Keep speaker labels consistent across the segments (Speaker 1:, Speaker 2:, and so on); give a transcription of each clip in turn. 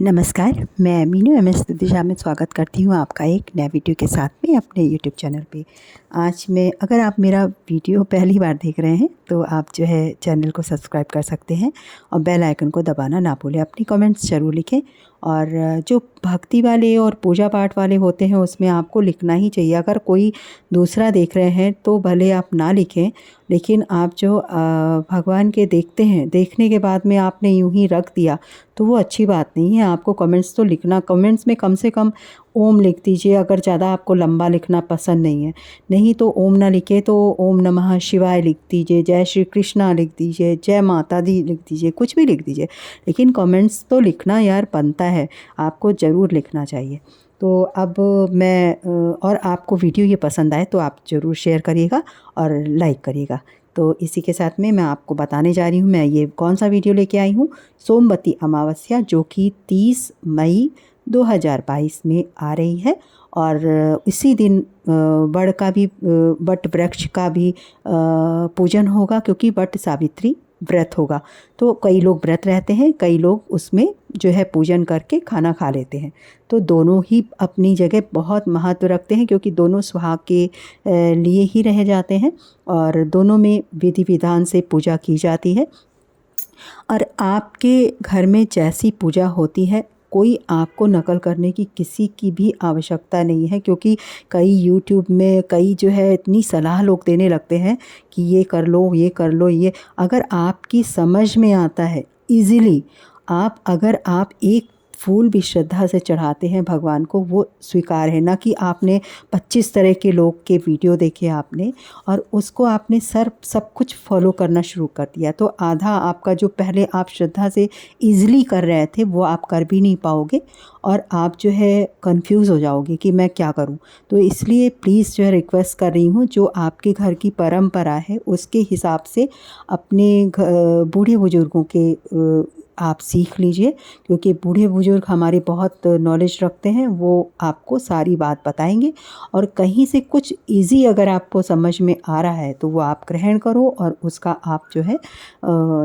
Speaker 1: नमस्कार, मैं मीनू एमएस दिशा में स्वागत करती हूँ आपका एक नए वीडियो के साथ में अपने यूट्यूब चैनल पे। आज मैं अगर आप मेरा वीडियो पहली बार देख रहे हैं तो आप जो है चैनल को सब्सक्राइब कर सकते हैं और बेल आइकन को दबाना ना भूलें। अपनी कमेंट्स ज़रूर लिखें और जो भक्ति वाले और पूजा पाठ वाले होते हैं उसमें आपको लिखना ही चाहिए। अगर कोई दूसरा देख रहे हैं तो भले आप ना लिखें, लेकिन आप जो भगवान के देखते हैं, देखने के बाद में आपने यूँ ही रख दिया तो वो अच्छी बात नहीं है। आपको कमेंट्स तो लिखना, कमेंट्स में कम से कम ओम लिख दीजिए। अगर ज़्यादा आपको लंबा लिखना पसंद नहीं है, नहीं तो ओम ना लिखे तो ओम नमः शिवाय लिख दीजिए, जय श्री कृष्णा लिख दीजिए, जय माता दी लिख दीजिए, कुछ भी लिख दीजिए, लेकिन कमेंट्स तो लिखना यार बनता है, आपको ज़रूर लिखना चाहिए। तो अब मैं और आपको वीडियो ये पसंद आए तो आप ज़रूर शेयर करिएगा और लाइक करिएगा। तो इसी के साथ में मैं आपको बताने जा रही हूँ मैं ये कौन सा वीडियो लेके आई हूँ। सोमवती अमावस्या जो कि 30 मई 2022 में आ रही है और इसी दिन वट का भी वट वृक्ष का भी पूजन होगा, क्योंकि वट सावित्री व्रत होगा। तो कई लोग व्रत रहते हैं, कई लोग उसमें जो है पूजन करके खाना खा लेते हैं। तो दोनों ही अपनी जगह बहुत महत्व रखते हैं, क्योंकि दोनों सुहाग के लिए ही रह जाते हैं और दोनों में विधि विधान से पूजा की जाती है। और आपके घर में जैसी पूजा होती है, कोई आपको नकल करने की किसी की भी आवश्यकता नहीं है, क्योंकि कई यूट्यूब में कई जो है इतनी सलाह लोग देने लगते हैं कि ये कर लो, ये कर लो, ये अगर आपकी समझ में आता है ईज़िली, अगर आप एक फूल भी श्रद्धा से चढ़ाते हैं भगवान को, वो स्वीकार है। ना कि आपने 25 तरह के लोग के वीडियो देखे आपने और उसको आपने सब कुछ फॉलो करना शुरू कर दिया, तो आधा आपका जो पहले आप श्रद्धा से ईज़िली कर रहे थे वो आप कर भी नहीं पाओगे और आप जो है कंफ्यूज हो जाओगे कि मैं क्या करूं। तो इसलिए प्लीज़ जो है रिक्वेस्ट कर रही हूं, जो आपके घर की परंपरा है उसके हिसाब से अपने बूढ़े बुजुर्गों के आप सीख लीजिए, क्योंकि बूढ़े बुजुर्ग हमारे बहुत नॉलेज रखते हैं, वो आपको सारी बात बताएंगे। और कहीं से कुछ इजी अगर आपको समझ में आ रहा है तो वो आप ग्रहण करो और उसका आप जो है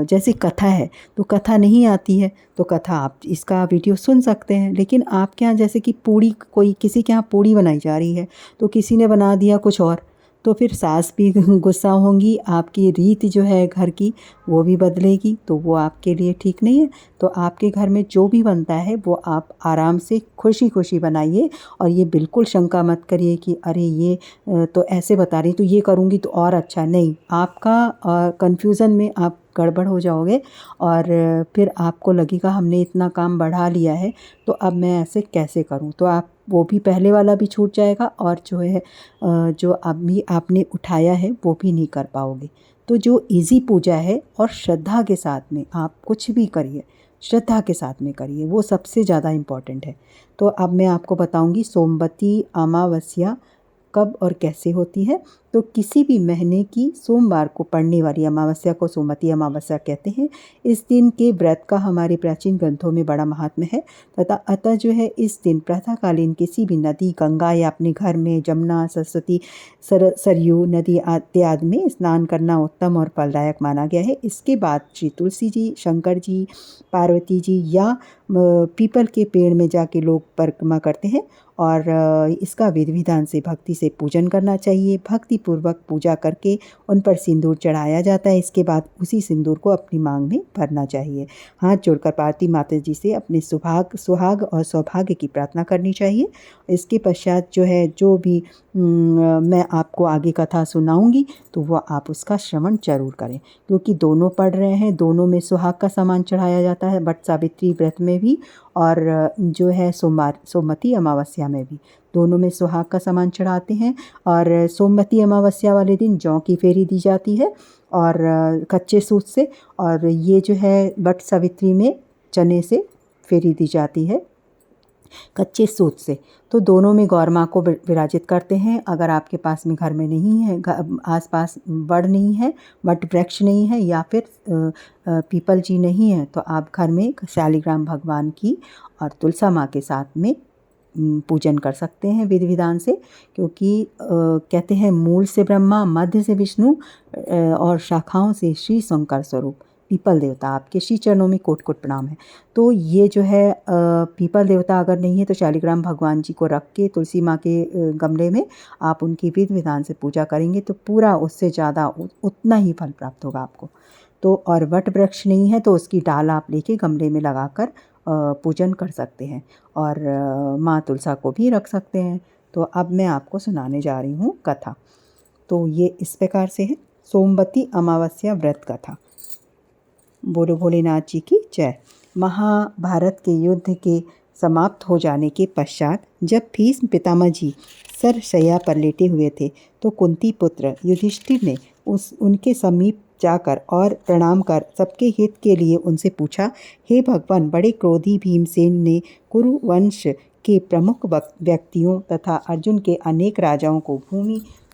Speaker 1: जैसे कथा है, तो कथा नहीं आती है तो कथा आप इसका वीडियो सुन सकते हैं। लेकिन आपके यहाँ जैसे कि पूड़ी, कोई किसी के यहाँ पूड़ी बनाई जा रही है तो किसी ने बना दिया कुछ और, तो फिर सास भी गुस्सा होंगी, आपकी रीत जो है घर की वो भी बदलेगी, तो वो आपके लिए ठीक नहीं है। तो आपके घर में जो भी बनता है वो आप आराम से खुशी खुशी बनाइए और ये बिल्कुल शंका मत करिए कि अरे ये तो ऐसे बता रही तो ये करूँगी तो और अच्छा। नहीं, आपका कन्फ्यूज़न में आप गड़बड़ हो जाओगे और फिर आपको लगेगा हमने इतना काम बढ़ा लिया है तो अब मैं ऐसे कैसे करूं, तो आप वो भी पहले वाला भी छूट जाएगा और जो है जो अभी आपने उठाया है वो भी नहीं कर पाओगे। तो जो इजी पूजा है और श्रद्धा के साथ में आप कुछ भी करिए, श्रद्धा के साथ में करिए, वो सबसे ज़्यादा इम्पॉर्टेंट है। तो अब मैं आपको बताऊंगी सोमवती अमावस्या कब और कैसे होती है। तो किसी भी महीने की सोमवार को पड़ने वाली अमावस्या को सोमवती अमावस्या कहते हैं। इस दिन के व्रत का हमारे प्राचीन ग्रंथों में बड़ा महात्म्य है तथा अतः जो है इस दिन प्रातःकालीन किसी भी नदी, गंगा या अपने घर में जमुना, सरस्वती, सरयू नदी इत्यादि में स्नान करना उत्तम और फलदायक माना गया है। इसके बाद श्री तुलसी जी, शंकर जी, पार्वती जी या पीपल के पेड़ में जाके लोग परिक्रमा करते हैं और इसका विधि विधान से भक्ति से पूजन करना चाहिए। भक्ति पूर्वक पूजा करके उन पर सिंदूर चढ़ाया जाता है। इसके बाद उसी सिंदूर को अपनी मांग में भरना चाहिए। हाथ जोड़कर पार्वती माता जी से अपने सुहाग और सौभाग्य की प्रार्थना करनी चाहिए। इसके पश्चात जो है जो भी मैं आपको आगे कथा सुनाऊंगी तो वह आप उसका श्रवण जरूर करें, क्योंकि दोनों पढ़ रहे हैं, दोनों में सुहाग का सामान चढ़ाया जाता है, वट सावित्री व्रत में भी और जो है सोमवती अमावस्या में भी, दोनों में सुहाग का सामान चढ़ाते हैं। और सोमवती अमावस्या वाले दिन जौ की फेरी दी जाती है और कच्चे सूत से, और ये जो है वट सावित्री में चने से फेरी दी जाती है कच्चे सूत से। तो दोनों में गौर माँ को विराजित करते हैं। अगर आपके पास में घर में नहीं है, आसपास वड नहीं है, वट वृक्ष नहीं है या फिर पीपल जी नहीं है, तो आप घर में शालिग्राम भगवान की और तुलसा माँ के साथ में पूजन कर सकते हैं विधि विधान से, क्योंकि कहते हैं मूल से ब्रह्मा, मध्य से विष्णु और शाखाओं से श्री शंकर स्वरूप। पीपल देवता, आपके श्री चरणों में कोट कोट प्रणाम है। तो ये जो है पीपल देवता अगर नहीं है तो शालिग्राम भगवान जी को रख के तुलसी माँ के गमले में आप उनकी विधि विधान से पूजा करेंगे तो पूरा उससे ज़्यादा उतना ही फल प्राप्त होगा आपको। तो और वट वृक्ष नहीं है तो उसकी डाल आप लेके गमले में लगाकर पूजन कर सकते हैं और माँ तुलसा को भी रख सकते हैं। तो अब मैं आपको सुनाने जा रही हूँ कथा। तो ये इस प्रकार से है। सोमवती अमावस्या व्रत कथा। बोलो भोलेनाथ जी की जय। महाभारत के युद्ध के समाप्त हो जाने के पश्चात जब भीष्म पितामह जी सरशैया पर लेटे हुए थे तो कुंती पुत्र युधिष्ठिर ने उनके समीप जाकर और प्रणाम कर सबके हित के लिए उनसे पूछा, हे भगवान, बड़े क्रोधी भीमसेन ने कुरु वंश के प्रमुख व्यक्तियों तथा अर्जुन के अनेक राजाओं को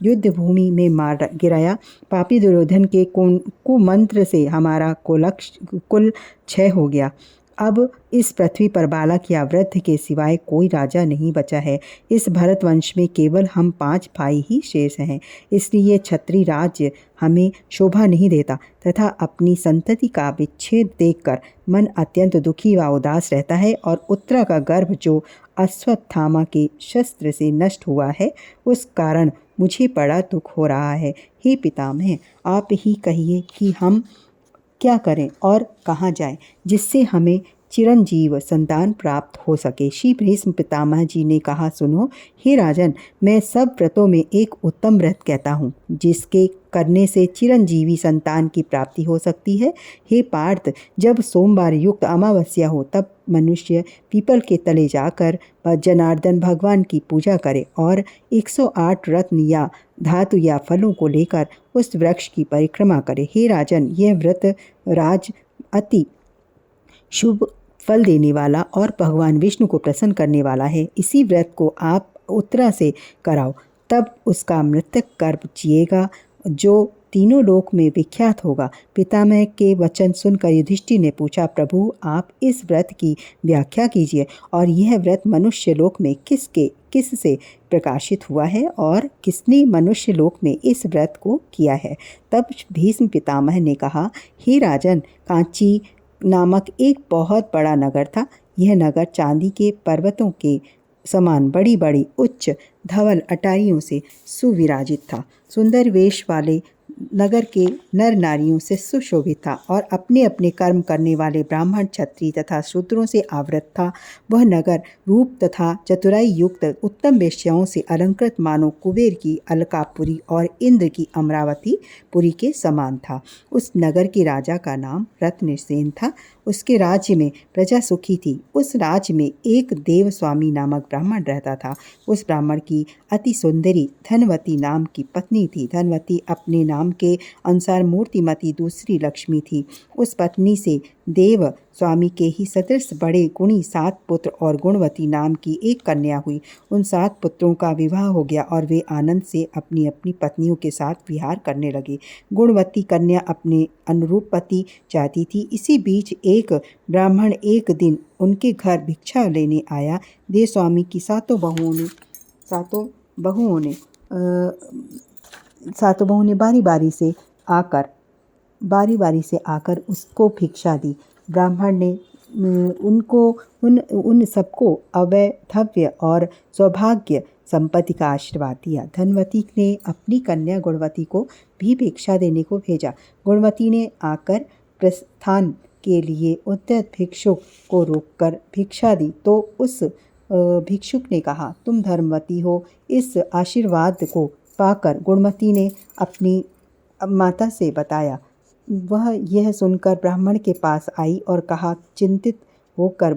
Speaker 1: युद्ध भूमि में मार गिराया। पापी दुर्योधन के कुमंत्र से हमारा कुल क्षय हो गया। अब इस पृथ्वी पर बालक या वृद्ध के सिवाय कोई राजा नहीं बचा है। इस भरत वंश में केवल हम 5 भाई ही शेष हैं। इसलिए क्षत्रिय राज्य हमें शोभा नहीं देता तथा अपनी संतति का विच्छेद देखकर मन अत्यंत दुखी व उदास रहता है और उत्तरा का गर्भ जो अश्वत्थामा के शस्त्र से नष्ट हुआ है उस कारण मुझे बड़ा दुख हो रहा है। हे पितामह, आप ही कहिए कि हम क्या करें और कहाँ जाएं जिससे हमें चिरंजीव संतान प्राप्त हो सके। श्री भीष्म पितामह जी ने कहा, सुनो हे राजन, मैं सब व्रतों में एक उत्तम व्रत कहता हूँ जिसके करने से चिरंजीवी संतान की प्राप्ति हो सकती है। हे पार्थ, जब सोमवार युक्त अमावस्या हो तब मनुष्य पीपल के तले जाकर जनार्दन भगवान की पूजा करे और 108 रत्न या धातु या फलों को लेकर उस वृक्ष की परिक्रमा करे। हे राजन, यह व्रत राज अति शुभ फल देने वाला और भगवान विष्णु को प्रसन्न करने वाला है। इसी व्रत को आप उत्तरा से कराओ, तब उसका मृतक गर्भ जिएगा जो तीनों लोक में विख्यात होगा। पितामह के वचन सुनकर युधिष्ठिर ने पूछा, प्रभु, आप इस व्रत की व्याख्या कीजिए और यह व्रत मनुष्य लोक में किस से प्रकाशित हुआ है और किसने मनुष्य लोक में इस व्रत को किया है। तब भीष्म पितामह ने कहा, हे राजन, कांची नामक एक बहुत बड़ा नगर था। यह नगर चांदी के पर्वतों के समान बड़ी बड़ी उच्च धवल अटारियों से सुविराजित था। सुंदर वेश वाले नगर के नर नारियों से सुशोभित था और अपने अपने कर्म करने वाले ब्राह्मण, क्षत्रिय तथा शूद्रों से आवृत था। वह नगर रूप तथा चतुराई युक्त उत्तम वेश्याओं से अलंकृत मानो कुबेर की अलकापुरी और इंद्र की अमरावती पुरी के समान था। उस नगर के राजा का नाम रत्नसेन था। उसके राज्य में प्रजा सुखी थी। उस राज्य में एक देवस्वामी नामक ब्राह्मण रहता था। उस ब्राह्मण की अति सुंदरी धनवती नाम की पत्नी थी। धनवती अपने नाम के अनुसार मूर्तिमती दूसरी लक्ष्मी थी। उस पत्नी से देव स्वामी के ही सदृश बड़े गुणी 7 पुत्र और गुणवती नाम की एक कन्या हुई। उन 7 पुत्रों का विवाह हो गया और वे आनंद से अपनी अपनी पत्नियों के साथ विहार करने लगे। गुणवती कन्या अपने अनुरूप पति चाहती थी। इसी बीच एक ब्राह्मण एक दिन उनके घर भिक्षा लेने आया। देव स्वामी की सातों बहुओं ने बारी बारी से आकर उसको भिक्षा दी। ब्राह्मण ने उन सबको अवैधव्य और सौभाग्य संपत्ति का आशीर्वाद दिया। धनवती ने अपनी कन्या गुणवती को भी भिक्षा देने को भेजा। गुणवती ने आकर प्रस्थान के लिए उद्यत भिक्षुक को रोककर भिक्षा दी तो उस भिक्षुक ने कहा, तुम धर्मवती हो। इस आशीर्वाद को पाकर गुणवती ने अपनी माता से बताया। वह यह सुनकर ब्राह्मण के पास आई और चिंतित होकर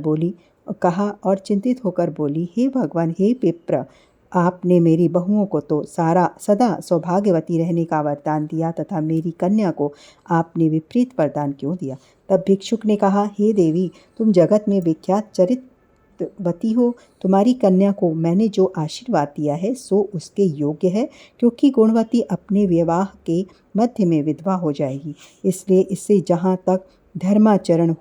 Speaker 1: बोली, हे भगवान, हे विप्र, आपने मेरी बहुओं को तो सदा सौभाग्यवती रहने का वरदान दिया तथा मेरी कन्या को आपने विपरीत वरदान क्यों दिया। तब भिक्षुक ने कहा, हे देवी, तुम जगत में विख्यात चरित्रवती हो। तुम्हारी कन्या को मैंने जो आशीर्वाद दिया है सो उसके योग्य है, क्योंकि गुणवती अपने विवाह के मध्य में विधवा हो जाएगी। इसलिए इससे जहाँ तक धर्माचरण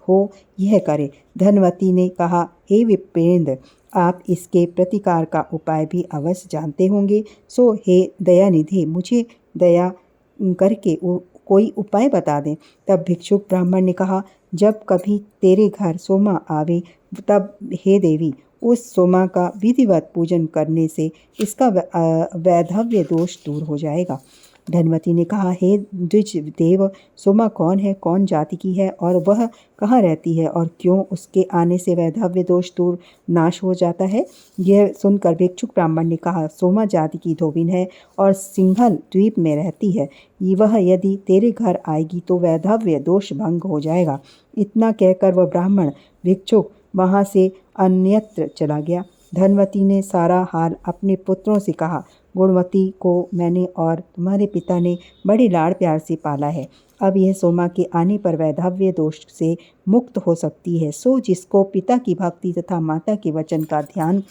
Speaker 1: हो यह करे। धनवती ने कहा, हे विप्रेंद्र, आप इसके प्रतिकार का उपाय भी अवश्य जानते होंगे। सो हे दयानिधि, मुझे दया करके कोई उपाय बता दें। तब भिक्षुक ब्राह्मण ने कहा, जब कभी तेरे घर सोमा आवे तब हे देवी, उस सोमा का विधिवत पूजन करने से इसका वैधव्य दोष दूर हो जाएगा। धनवती ने कहा, हे द्विज देव, सोमा कौन है, कौन जाति की है और वह कहाँ रहती है और क्यों उसके आने से वैधव्य दोष दूर नाश हो जाता है? यह सुनकर भिक्षुक ब्राह्मण ने कहा, सोमा जाति की धोबिन है और सिंघल द्वीप में रहती है। वह यदि तेरे घर आएगी तो वैधव्य दोष भंग हो जाएगा। इतना कहकर वह ब्राह्मण भिक्षुक वहाँ से अन्यत्र चला गया। धनवती ने सारा हाल अपने पुत्रों से कहा, गुणवती को मैंने और तुम्हारे पिता ने बड़े लाड़ प्यार से पाला है। अब यह सोमा के आने पर वैधव्य दोष से मुक्त हो सकती है। सो जिसको पिता की भक्ति तथा माता के वचन का ध्यान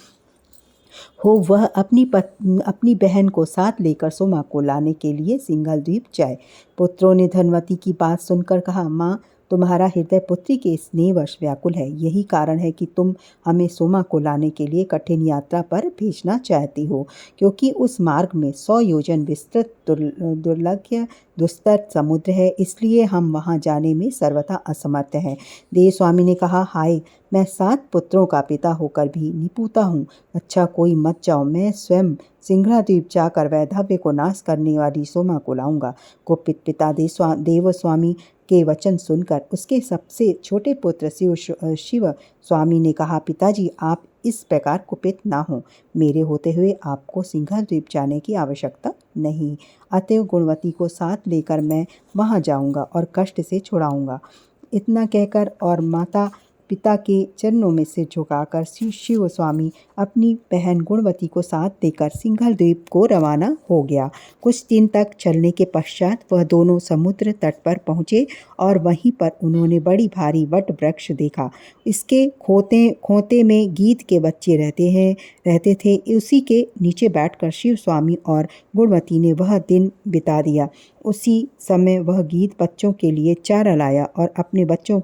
Speaker 1: हो, वह अपनी बहन को साथ लेकर सोमा को लाने के लिए सिंघल द्वीप जाए। पुत्रों ने धनवती की बात सुनकर कहा, माँ, तुम्हारा हृदय पुत्री के स्नेहवश व्याकुल है। यही कारण है कि तुम हमें सोमा को लाने के लिए कठिन यात्रा पर भेजना चाहती हो, क्योंकि उस मार्ग में 100 योजन विस्तृत दुर्लभ दुस्तर समुद्र है, इसलिए हम वहां जाने में सर्वथा असमर्थ हैं। देव स्वामी ने कहा, हाय, मैं 7 पुत्रों का पिता होकर भी निपुता हूँ। अच्छा, कोई मत जाओ, मैं स्वयं सिंघलाद्वीप जाकर वैधव्य को नाश करने वाली सोमा को लाऊंगा। कुपित पिता देव स्वामी के वचन सुनकर उसके सबसे छोटे पुत्र शिव स्वामी ने कहा, पिताजी, आप इस प्रकार कुपित ना हो। मेरे होते हुए आपको सिंघलद्वीप जाने की आवश्यकता नहीं। अतएव गुणवती को साथ लेकर मैं वहां जाऊंगा और कष्ट से छुड़ाऊंगा। इतना कहकर और माता पिता के चरणों में सिर झुकाकर शिव स्वामी अपनी बहन गुणवती को साथ देकर सिंघलद्वीप को रवाना हो गया। कुछ दिन तक चलने के पश्चात वह दोनों समुद्र तट पर पहुँचे और वहीं पर उन्होंने बड़ी भारी वट वृक्ष देखा। इसके खोते में गीत के बच्चे रहते थे। उसी के नीचे बैठकर शिव स्वामी और गुणवती ने वह दिन बिता दिया। उसी समय वह गीत बच्चों के लिए चारा लाया और अपने बच्चों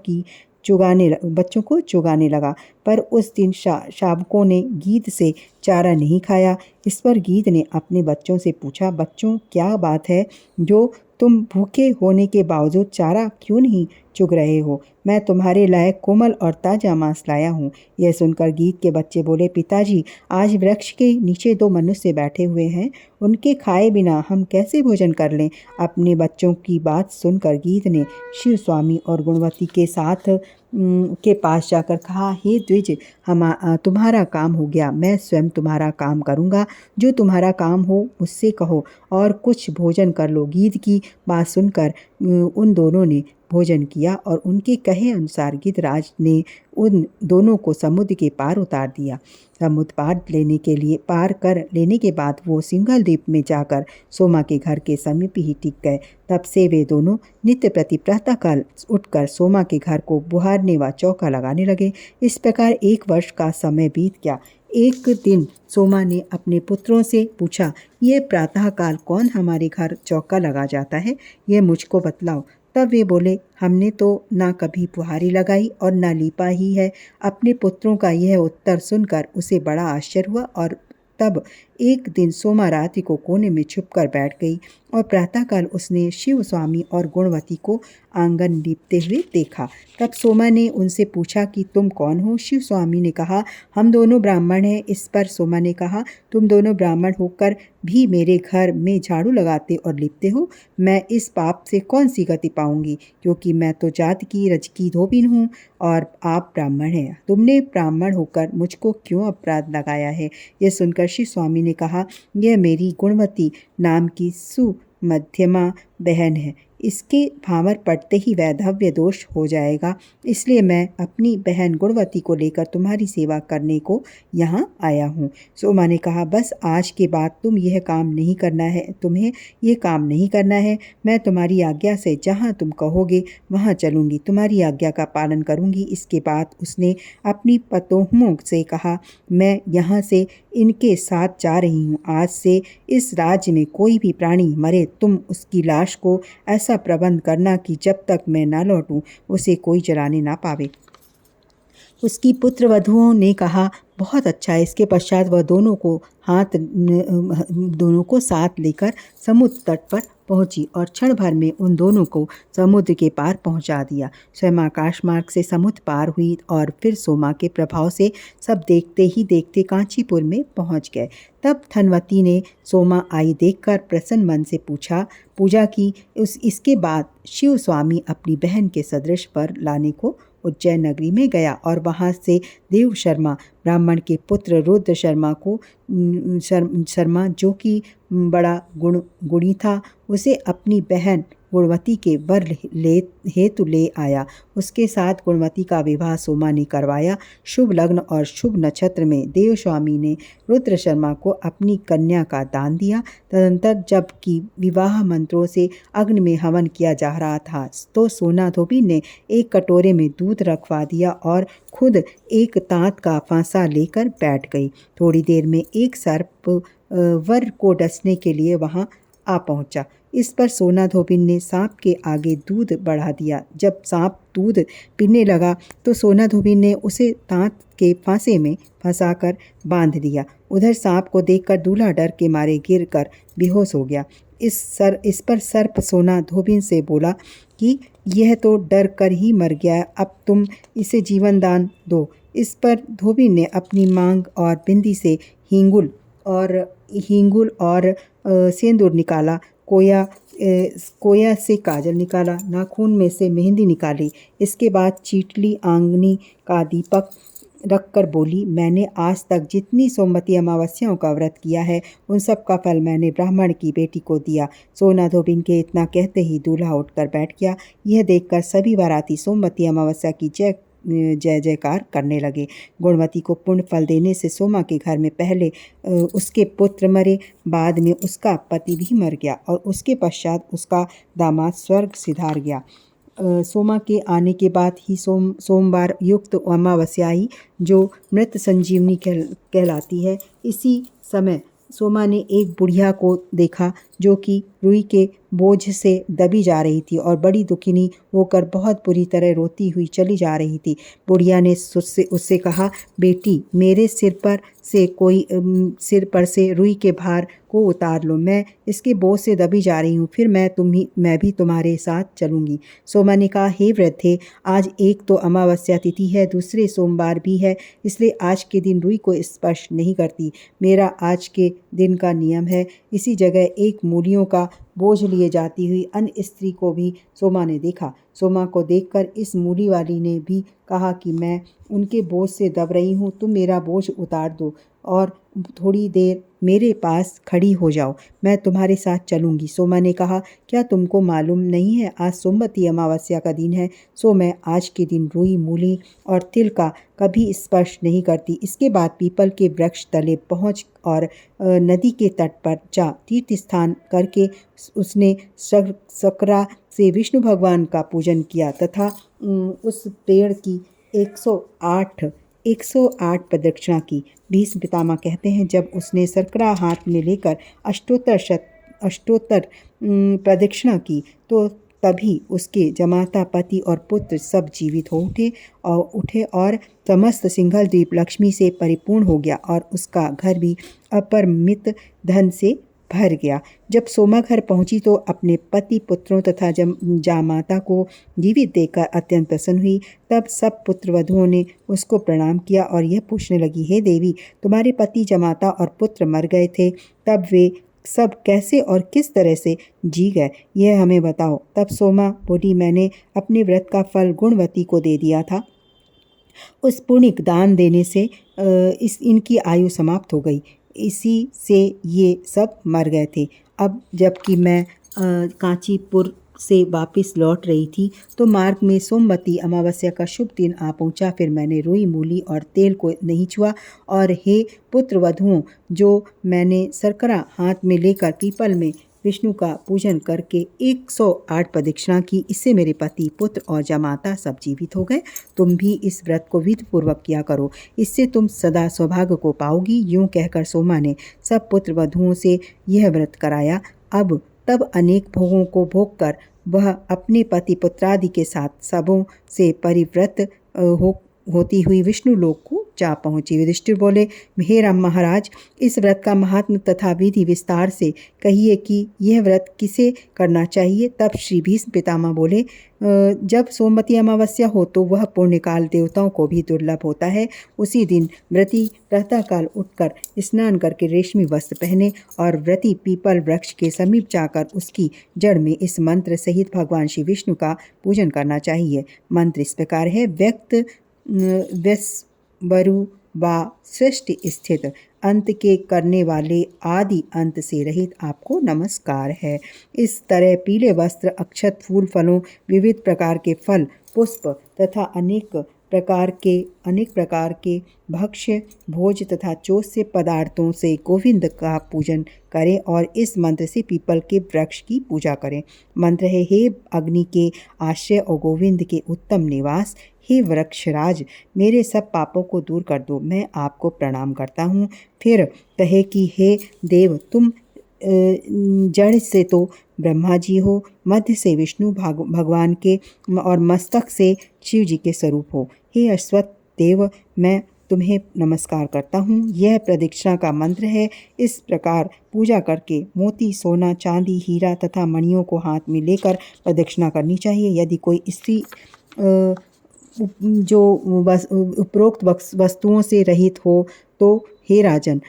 Speaker 1: को चुगाने लगा। पर उस दिन शावकों ने गीत से चारा नहीं खाया। इस पर गीत ने अपने बच्चों से पूछा, बच्चों, क्या बात है जो तुम भूखे होने के बावजूद चारा क्यों नहीं चुग रहे हो? मैं तुम्हारे लायक कोमल और ताजा मांस लाया हूँ। यह सुनकर गीत के बच्चे बोले, पिताजी, आज वृक्ष के नीचे 2 मनुष्य बैठे हुए हैं, उनके खाए बिना हम कैसे भोजन कर लें? अपने बच्चों की बात सुनकर गीत ने शिव स्वामी और गुणवती के पास जाकर कहा, हे द्विज, तुम्हारा काम हो गया, मैं स्वयं तुम्हारा काम करूँगा। जो तुम्हारा काम हो मुझसे कहो और कुछ भोजन कर लो। गीत की बात सुनकर उन दोनों ने भोजन किया और उनके कहे अनुसार गिद्धराज ने उन दोनों को समुद्र के पार उतार दिया। समुद्र पार कर लेने के बाद वो सिंघलद्वीप में जाकर सोमा के घर के समीप ही टिक गए। तब से वे दोनों नित्य प्रति प्रातःकाल उठकर सोमा के घर को बुहारने व चौका लगाने लगे। इस प्रकार 1 वर्ष का समय बीत गया। एक दिन सोमा ने अपने पुत्रों से पूछा, ये प्रातःकाल कौन हमारे घर चौका लगा जाता है? ये मुझको बतलाओ। तब वे बोले, हमने तो ना कभी बुहारी लगाई और ना लीपा ही है। अपने पुत्रों का यह उत्तर सुनकर उसे बड़ा आश्चर्य हुआ और तब एक दिन सोमा रात्रि को कोने में छुपकर बैठ गई और प्रातःकाल उसने शिव स्वामी और गुणवती को आंगन लीपते हुए देखा। तब सोमा ने उनसे पूछा कि तुम कौन हो? शिव स्वामी ने कहा, हम दोनों ब्राह्मण हैं। इस पर सोमा ने कहा, तुम दोनों ब्राह्मण होकर भी मेरे घर में झाड़ू लगाते और लिपते हो? मैं इस पाप से कौन सी गति पाऊंगी, क्योंकि मैं तो जात की रजकी धोबिन हूँ और आप ब्राह्मण हैं। तुमने ब्राह्मण होकर मुझको क्यों अपराध लगाया है? यह सुनकर शिव स्वामी ने कहा, यह मेरी गुणवती नाम की सुमध्यमा बहन है। इसके भावर पड़ते ही वैधव्य दोष हो जाएगा, इसलिए मैं अपनी बहन गुणवती को लेकर तुम्हारी सेवा करने को यहाँ आया हूँ। सोमा ने कहा, बस आज के बाद तुम्हें यह काम नहीं करना है। मैं तुम्हारी आज्ञा से जहाँ तुम कहोगे वहाँ चलूँगी, तुम्हारी आज्ञा का पालन करूँगी। इसके बाद उसने अपनी पतोहमों से कहा, मैं यहाँ से इनके साथ जा रही हूँ। आज से इस राज्य में कोई भी प्राणी मरे, तुम उसकी लाश को ऐसा प्रबंध करना कि जब तक मैं ना लौटूं उसे कोई जलाने ना पावे। उसकी पुत्र वधुओं ने कहा, बहुत अच्छा है। इसके पश्चात वह दोनों को साथ लेकर समुद्र तट पर पहुंची और क्षण भर में उन दोनों को समुद्र के पार पहुंचा दिया। स्वयं आकाश मार्ग से समुद्र पार हुई और फिर सोमा के प्रभाव से सब देखते ही देखते कांचीपुर में पहुंच गए। तब धनवती ने सोमा आई देखकर प्रसन्न मन से पूजा की। इसके बाद शिव स्वामी अपनी बहन के सदृश वर लाने को उज्जैन नगरी में गया और वहाँ से देव शर्मा ब्राह्मण के पुत्र रुद्र शर्मा जो कि बड़ा गुणी था, उसे अपनी बहन गुणवती के वर हेतु ले आया। उसके साथ गुणवती का विवाह सोमा ने करवाया। शुभ लग्न और शुभ नक्षत्र में देव स्वामी ने रुद्र शर्मा को अपनी कन्या का दान दिया। तदंतर जबकि विवाह मंत्रों से अग्नि में हवन किया जा रहा था तो सोना धोबी ने एक कटोरे में दूध रखवा दिया और खुद एक तांत का फांसा लेकर बैठ गई। थोड़ी देर में एक सर्प वर को डसने के लिए वहां आ पहुंचा। इस पर सोना धोबिन ने सांप के आगे दूध बढ़ा दिया। जब सांप दूध पीने लगा तो सोना धोबिन ने उसे तांत के फांसे में फंसाकर बांध दिया। उधर सांप को देखकर दूल्हा डर के मारे गिरकर बेहोश हो गया। इस पर सर्प सोना धोबिन से बोला कि यह तो डर कर ही मर गया है, अब तुम इसे जीवन दान दो। इस पर धोबिन ने अपनी मांग और बिंदी से हींगुल और सिंदूर निकाला, कोया से काजल निकाला, नाखून में से मेहंदी निकाली। इसके बाद चीटली आंगनी का दीपक रखकर बोली, मैंने आज तक जितनी सोमवती अमावस्याओं का व्रत किया है उन सब का फल मैंने ब्राह्मण की बेटी को दिया। सोना धोबिन के इतना कहते ही दूल्हा उठकर बैठ गया। यह देखकर सभी बाराती सोमवती अमावस्या की जय जयकार करने लगे। गुणवती को पुण्य फल देने से सोमा के घर में पहले उसके पुत्र मरे, बाद में उसका पति भी मर गया और उसके पश्चात उसका दामाद स्वर्ग सिधार गया। सोमा के आने के बाद ही सोमवार युक्त अमावस्या आई जो मृत संजीवनी कहलाती है। इसी समय सोमा ने एक बुढ़िया को देखा जो कि रुई के बोझ से दबी जा रही थी और बड़ी दुखिनी होकर बहुत बुरी तरह रोती हुई चली जा रही थी। बुढ़िया ने उससे कहा, बेटी मेरे सिर पर से रुई के भार को उतार लो, मैं इसके बोझ से दबी जा रही हूँ, फिर मैं भी तुम्हारे साथ चलूँगी। सोमा ने कहा, हे वृद्धे, आज एक तो अमावस्या तिथि है, दूसरे सोमवार भी है, इसलिए आज के दिन रुई को स्पर्श नहीं करती। मेरा आज के दिन का नियम है। इसी जगह एक मूलियों का बोझ लिए जाती हुई अन्य स्त्री को भी सोमा ने देखा। सोमा को देखकर इस मूली वाली ने भी कहा कि मैं उनके बोझ से दब रही हूँ, तुम मेरा बोझ उतार दो और थोड़ी देर मेरे पास खड़ी हो जाओ, मैं तुम्हारे साथ चलूँगी। सोमा ने कहा, क्या तुमको मालूम नहीं है आज सोमवती अमावस्या का दिन है, सो मैं आज के दिन रुई, मूली और तिल का कभी स्पर्श नहीं करती। इसके बाद पीपल के वृक्ष तले पहुँच और नदी के तट पर जा तीर्थ स्नान करके उसने सकरा से विष्णु भगवान का पूजन किया तथा उस पेड़ की 108 प्रदक्षिणा की। भीष्म पितामह कहते हैं, जब उसने सकरा हाथ में लेकर अष्टोत्तर प्रदक्षिणा की तो तभी उसके जमाता पति और पुत्र सब जीवित हो उठे और समस्त सिंघल द्वीप लक्ष्मी से परिपूर्ण हो गया और उसका घर भी अपरिमित धन से भर गया। जब सोमा घर पहुंची तो अपने पति, पुत्रों तथा जामाता को जीवित देखकर अत्यंत प्रसन्न हुई। तब सब पुत्र वधुओं ने उसको प्रणाम किया और यह पूछने लगी, हे देवी, तुम्हारे पति, जमाता और पुत्र मर गए थे, तब वे सब कैसे और किस तरह से जी गए, यह हमें बताओ। तब सोमा बोली, मैंने अपने व्रत का फल गुणवती को दे दिया था। उस पुण्य दान देने से इनकी आयु समाप्त हो गई, इसी से ये सब मर गए थे। अब जबकि मैं कांचीपुर से वापस लौट रही थी तो मार्ग में सोमवती अमावस्या का शुभ दिन आ पहुंचा। फिर मैंने रुई, मूली और तेल को नहीं छुआ और हे पुत्र वधुओं, जो मैंने सरकरा हाथ में लेकर पीपल में विष्णु का पूजन करके 108 प्रदक्षिणा की, इससे मेरे पति, पुत्र और जमाता सब जीवित हो गए। तुम भी इस व्रत को विधि पूर्वक किया करो, इससे तुम सदा सौभाग्य को पाओगी। यूँ कहकर सोमा ने सब पुत्र वधुओं से यह व्रत कराया। तब अनेक भोगों को भोग कर वह अपने पति पुत्रादि के साथ सबों से परिव्रत होती हुई विष्णु लोक को जा पहुँची। युधिष्ठिर बोले, हे राम महाराज, इस व्रत का महात्म तथा विधि विस्तार से कहिए कि यह व्रत किसे करना चाहिए। तब श्री भीष्म पितामह बोले, जब सोमवती अमावस्या हो तो वह पुण्यकाल देवताओं को भी दुर्लभ होता है। उसी दिन व्रती प्रातःकाल उठकर स्नान करके रेशमी वस्त्र पहने और व्रती पीपल वृक्ष के समीप जाकर उसकी जड़ में इस मंत्र सहित भगवान श्री विष्णु का पूजन करना चाहिए। मंत्र इस प्रकार है, व्यक्त वरु वा सृष्टि स्थित अंत के करने वाले आदि अंत से रहित आपको नमस्कार है। इस तरह पीले वस्त्र, अक्षत, फूल, फलों, विविध प्रकार के फल, पुष्प तथा अनेक प्रकार के भक्ष्य, भोज तथा चोष्य पदार्थों से गोविंद का पूजन करें और इस मंत्र से पीपल के वृक्ष की पूजा करें। मंत्र है, हे अग्नि के आश्रय और गोविंद के उत्तम निवास, हे वृक्षराज, मेरे सब पापों को दूर कर दो, मैं आपको प्रणाम करता हूँ। फिर कहे कि हे देव, तुम जड़ से तो ब्रह्मा जी हो, मध्य से विष्णु भगवान के और मस्तक से शिव जी के स्वरूप हो। हे अश्वत्थ देव, मैं तुम्हें नमस्कार करता हूँ। यह प्रदक्षिणा का मंत्र है। इस प्रकार पूजा करके मोती, सोना, चांदी, हीरा तथा मणियों को हाथ में लेकर प्रदक्षिणा करनी चाहिए। यदि कोई स्त्री जो उपरोक्त वस्तुओं से रहित हो तो हे राजन,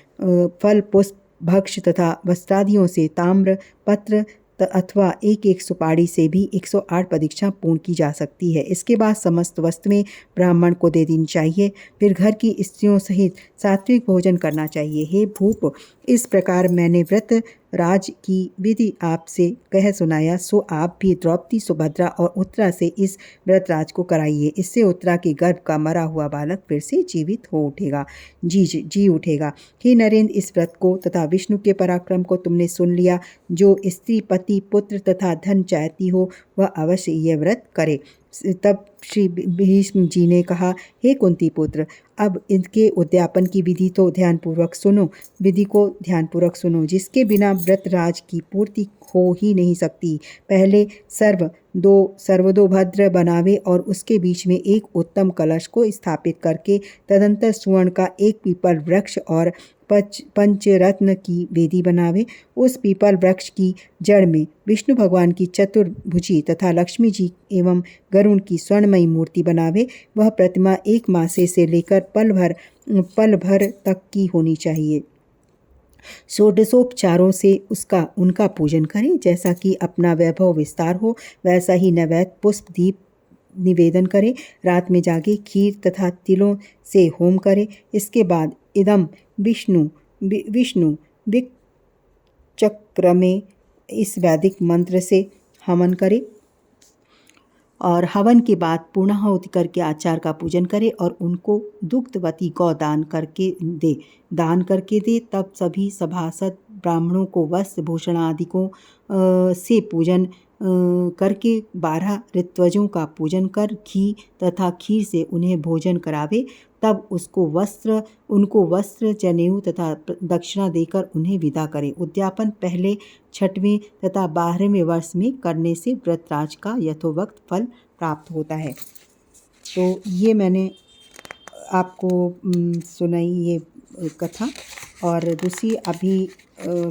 Speaker 1: फल, पुष्प, भक्ष्य तथा वस्त्रादियों से, ताम्र पत्र अथवा एक सुपारी से भी 108 प्रदक्षिणा पूर्ण की जा सकती है। इसके बाद समस्त वस्तुएं ब्राह्मण को दे देनी चाहिए। फिर घर की स्त्रियों सहित सात्विक भोजन करना चाहिए। हे भूप, इस प्रकार मैंने व्रत राज की विधि आपसे कह सुनाया, सो आप भी द्रौपदी, सुभद्रा और उत्तरा से इस व्रत राज को कराइए। इससे उत्तरा के गर्भ का मरा हुआ बालक फिर से जीवित हो उठेगा, जी उठेगा। हे नरेंद्र, इस व्रत को तथा विष्णु के पराक्रम को तुमने सुन लिया। जो स्त्री, पति, पुत्र तथा धन चाहती हो वह अवश्य यह व्रत करे। तब श्री भीष्म जी ने कहा, हे कुंती पुत्र, अब इनके उद्यापन की विधि को ध्यानपूर्वक सुनो, जिसके बिना व्रत राज की पूर्ति हो ही नहीं सकती। पहले सर्वदोभद्र बनावे और उसके बीच में एक उत्तम कलश को स्थापित करके तदंतर स्वर्ण का एक पीपल वृक्ष और पंचरत्न की वेदी बनावे। उस पीपल वृक्ष की जड़ में विष्णु भगवान की चतुर्भुजी तथा लक्ष्मी जी एवं गरुण की स्वर्णमयी मूर्ति बनावे। वह प्रतिमा 1 मासे से लेकर पल भर तक की होनी चाहिए। षोडशोपचारों से उनका पूजन करें। जैसा कि अपना वैभव विस्तार हो वैसा ही नैवेद्य, पुष्प, दीप निवेदन करें। रात में जागे, खीर तथा तिलों से होम करें। इसके बाद इदम विष्णु चक्र में इस वैदिक मंत्र से हवन करें और हवन के बाद पूर्णाहुति करके आचार्य का पूजन करे और उनको दुग्धवती गौ दान करके दे। तब सभी सभासद ब्राह्मणों को वस्त्र, भूषण आदि को से पूजन करके 12 ऋत्वजों का पूजन कर घी तथा खीर से उन्हें भोजन करावे। तब उनको वस्त्र, जनेऊ तथा दक्षिणा देकर उन्हें विदा करे। उद्यापन पहले 6वें तथा 12वें वर्ष में करने से व्रतराज का यथोवक्त फल प्राप्त होता है। तो ये मैंने आपको सुनाई ये कथा। और दूसरी अभी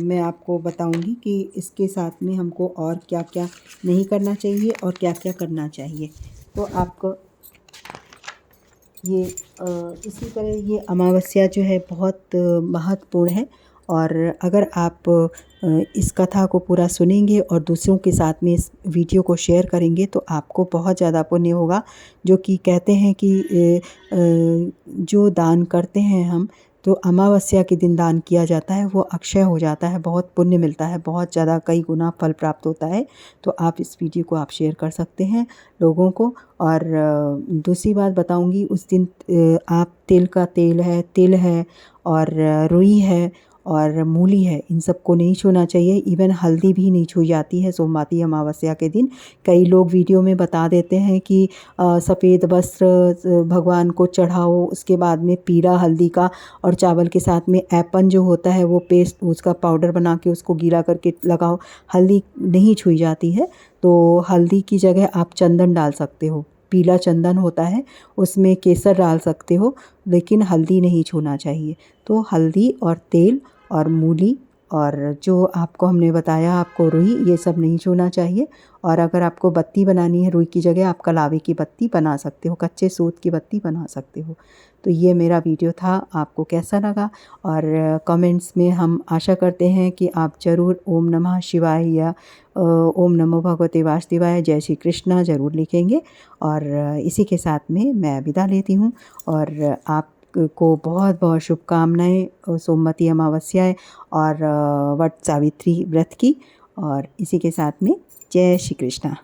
Speaker 1: मैं आपको बताऊंगी कि इसके साथ में हमको और क्या क्या नहीं करना चाहिए और क्या क्या करना चाहिए। तो आपको ये इसी तरह ये अमावस्या जो है बहुत महत्वपूर्ण है। और अगर आप इस कथा को पूरा सुनेंगे और दूसरों के साथ में इस वीडियो को शेयर करेंगे तो आपको बहुत ज़्यादा पुण्य होगा। जो कि कहते हैं कि जो दान करते हैं हम, तो अमावस्या के दिन दान किया जाता है, वो अक्षय हो जाता है, बहुत पुण्य मिलता है, बहुत ज़्यादा कई गुना फल प्राप्त होता है। तो आप इस वीडियो को आप शेयर कर सकते हैं लोगों को। और दूसरी बात बताऊंगी, उस दिन आप तिल है और रुई है और मूली है, इन सबको नहीं छूना चाहिए। इवन हल्दी भी नहीं छुई जाती है सोमवती अमावस्या के दिन। कई लोग वीडियो में बता देते हैं कि सफ़ेद वस्त्र भगवान को चढ़ाओ, उसके बाद में पीला हल्दी का और चावल के साथ में ऐपन जो होता है वो पेस्ट, उसका पाउडर बना के उसको गीला करके लगाओ। हल्दी नहीं छुई जाती है, तो हल्दी की जगह आप चंदन डाल सकते हो। पीला चंदन होता है उसमें केसर डाल सकते हो, लेकिन हल्दी नहीं छूना चाहिए। तो हल्दी और तेल और मूली और जो आपको हमने बताया आपको रुई, ये सब नहीं छूना चाहिए। और अगर आपको बत्ती बनानी है रुई की जगह, आप कलावे की बत्ती बना सकते हो, कच्चे सूत की बत्ती बना सकते हो। तो ये मेरा वीडियो था, आपको कैसा लगा? और कमेंट्स में हम आशा करते हैं कि आप ज़रूर ओम नमः शिवाय या ओम नमो भगवते वासुदेवाय जय श्री कृष्णा ज़रूर लिखेंगे। और इसी के साथ में मैं विदा लेती हूँ और आपको बहुत बहुत शुभकामनाएं सोमवती अमावस्या और वट सावित्री व्रत की। और इसी के साथ में जय श्री कृष्णा।